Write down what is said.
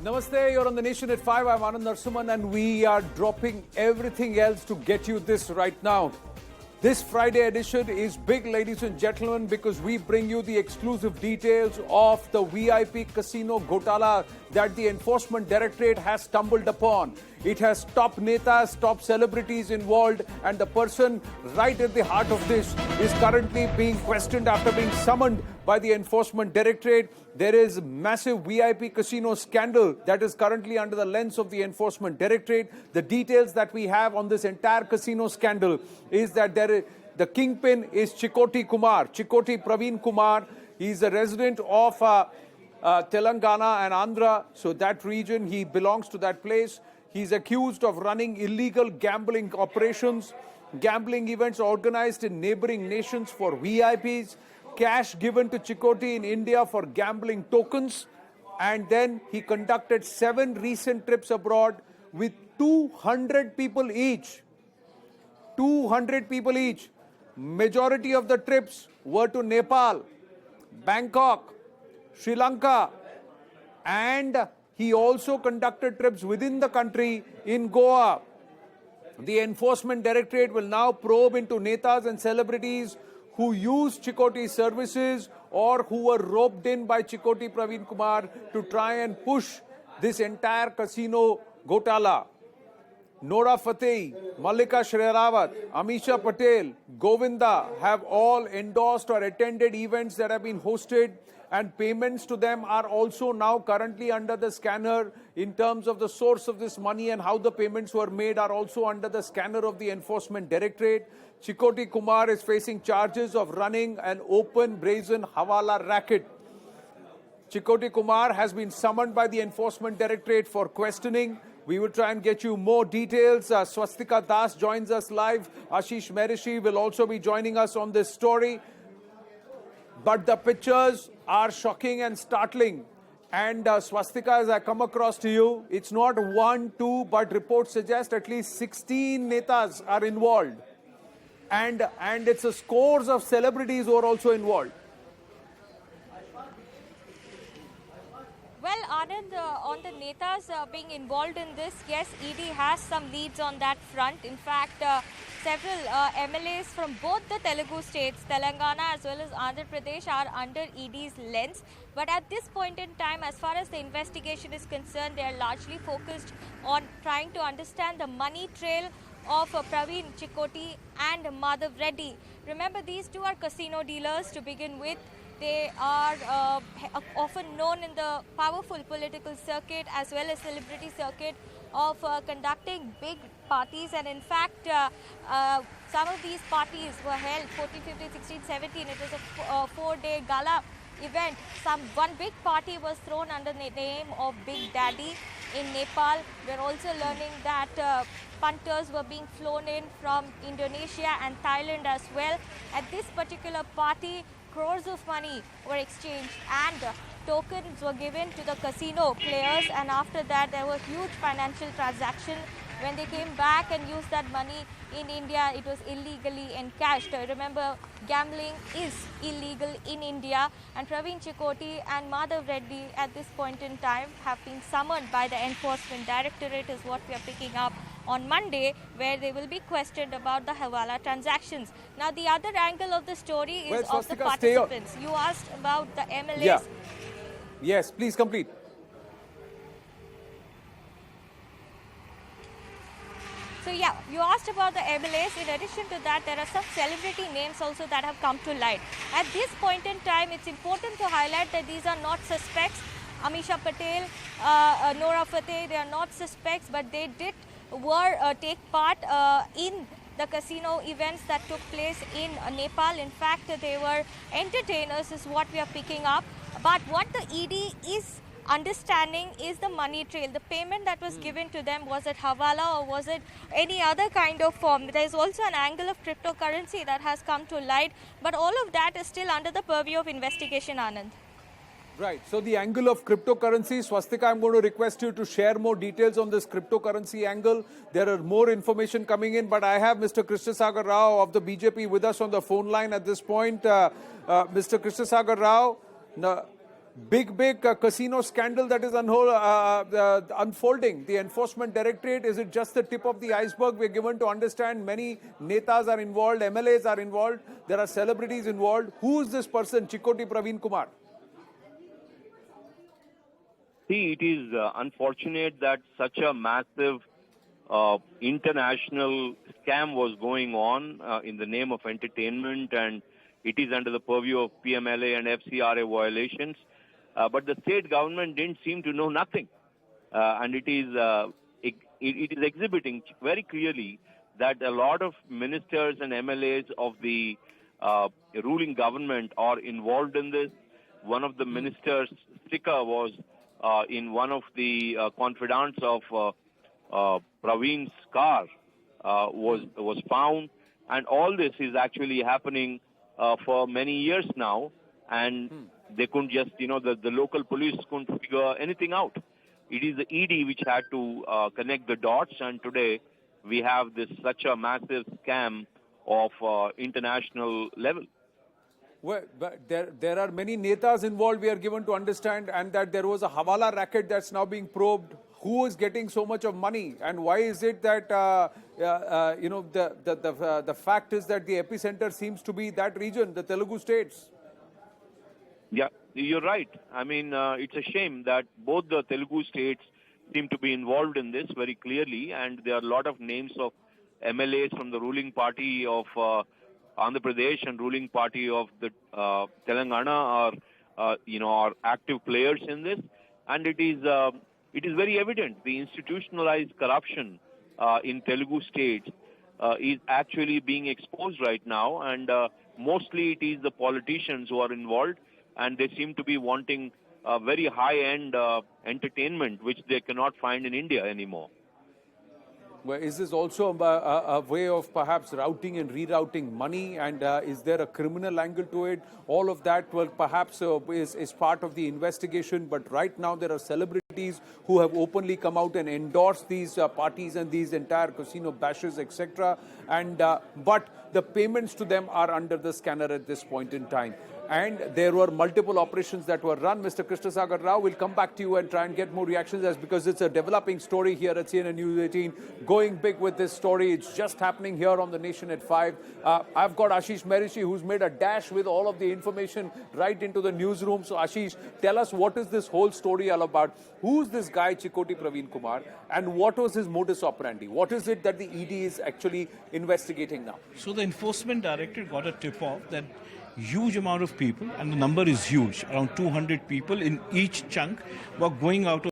Namaste, you're on The Nation at 5. I'm Anand Narsuman and we are dropping everything else to get you this right now. This Friday edition is big, ladies and gentlemen, because we bring you the exclusive details of the VIP casino Ghotala that the Enforcement Directorate has stumbled upon. It has top netas, top celebrities involved, and the person right at the heart of this is currently being questioned after being summoned by the Enforcement Directorate. There is massive VIP casino scandal that is currently under the lens of the Enforcement Directorate. The details that we have on this entire casino scandal is that the kingpin is Chikoti Praveen Kumar. He's a resident of Telangana and Andhra, so that region, he belongs to that place. He's accused of running illegal gambling operations, gambling events organized in neighbouring nations for VIPs, cash given to Chikoti in India for gambling tokens, and then he conducted 7 recent trips abroad with 200 people each. 200 people each. Majority of the trips were to Nepal, Bangkok, Sri Lanka, and he also conducted trips within the country in Goa. The Enforcement Directorate will now probe into netas and celebrities who used Chikoti's services or who were roped in by Chikoti Praveen Kumar to try and push this entire casino Ghotala. Nora Fateh, Mallika Shreyarawat, Amisha Patel, Govinda have all endorsed or attended events that have been hosted, and payments to them are also now currently under the scanner. In terms of the source of this money and how the payments were made are also under the scanner of the Enforcement Directorate. Chikoti Kumar is facing charges of running an open brazen hawala racket. Chikoti Kumar has been summoned by the Enforcement Directorate for questioning. We will try and get you more details. Swastika Das joins us live. Ashish Merishi will also be joining us on this story. But the pictures are shocking and startling. And Swastika, as I come across to you, it's not 1, 2, but reports suggest at least 16 netas are involved. And it's a scores of celebrities who are also involved. Well, Anand, on the netas being involved in this, yes, ED has some leads on that front. In fact, several MLAs from both the Telugu states, Telangana as well as Andhra Pradesh, are under ED's lens. But at this point in time, as far as the investigation is concerned, they are largely focused on trying to understand the money trail of Praveen Chikoti and Madhav Reddy. Remember, these two are casino dealers to begin with. They are often known in the powerful political circuit as well as celebrity circuit of conducting big parties, and in fact some of these parties were held 14, 15, 16, 17. It was a 4-day gala event. One big party was thrown under the name of Big Daddy in Nepal. We're also learning that punters were being flown in from Indonesia and Thailand as well. At this particular party, crores of money were exchanged and tokens were given to the casino players, and after that there was huge financial transaction. When they came back and used that money in India, it was illegally encashed. Remember, gambling is illegal in India, and Praveen Chikoti and Madhav Reddy at this point in time have been summoned by the Enforcement Directorate, is what we are picking up on Monday, where they will be questioned about the hawala transactions. Now, the other angle of the story is of the participants. You asked about the MLAs. Yeah. Yes, please complete. So yeah, you asked about the MLAs. In addition to that, there are some celebrity names also that have come to light. At this point in time, it's important to highlight that these are not suspects. Amisha Patel, Nora Fateh, they are not suspects, but they take part in the casino events that took place in Nepal. In fact, they were entertainers, is what we are picking up. But what the ED is understanding is the money trail. The payment that was given to them, was it hawala or was it any other kind of form? There is also an angle of cryptocurrency that has come to light, but all of that is still under the purview of investigation, Anand. Right. So the angle of cryptocurrency, Swastika, I'm going to request you to share more details on this cryptocurrency angle. There are more information coming in, but I have Mr. Krishnasagar Rao of the BJP with us on the phone line at this point. Mr. Krishnasagar Rao, big casino scandal that is unfolding. The Enforcement Directorate, is it just the tip of the iceberg? We're given to understand many netas are involved, MLAs are involved, there are celebrities involved. Who is this person, Chikoti Praveen Kumar? See, it is unfortunate that such a massive international scam was going on in the name of entertainment, and it is under the purview of PMLA and FCRA violations. But the state government didn't seem to know nothing. And it is exhibiting very clearly that a lot of ministers and MLAs of the ruling government are involved in this. One of the ministers' sticker was in one of the confidants of Praveen's car was found. And all this is actually happening for many years now. And they couldn't just, the local police couldn't figure anything out. It is the ED which had to connect the dots, and today we have such a massive scam of international level. Well, but there are many netas involved, we are given to understand, and that there was a hawala racket that's now being probed. Who is getting so much of money, and why is it that the fact is that the epicenter seems to be that region, the Telugu states? Yeah, you're right. I mean, it's a shame that both the Telugu states seem to be involved in this very clearly, and there are a lot of names of MLAs from the ruling party of Andhra Pradesh and ruling party of the Telangana are active players in this, and it is very evident the institutionalized corruption in Telugu states is actually being exposed right now, and mostly it is the politicians who are involved, and they seem to be wanting very high-end entertainment, which they cannot find in India anymore. Well, is this also a way of perhaps routing and rerouting money, and is there a criminal angle to it? All of that, well, perhaps is part of the investigation, but right now there are celebrities who have openly come out and endorsed these parties and these entire casino bashes, etc. And but the payments to them are under the scanner at this point in time. And there were multiple operations that were run. Mr. Krishnasagar Rao, will come back to you and try and get more reactions, because it's a developing story here at CNN News 18. Going big with this story. It's just happening here on The Nation at 5. I've got Ashish Merishi, who's made a dash with all of the information right into the newsroom. So Ashish, tell us, what is this whole story all about? Who's this guy, Chikoti Praveen Kumar, and what was his modus operandi? What is it that the ED is actually investigating now? So the Enforcement Directorate got a tip-off that huge amount of people, and the number is huge, around 200 people in each chunk, were going out of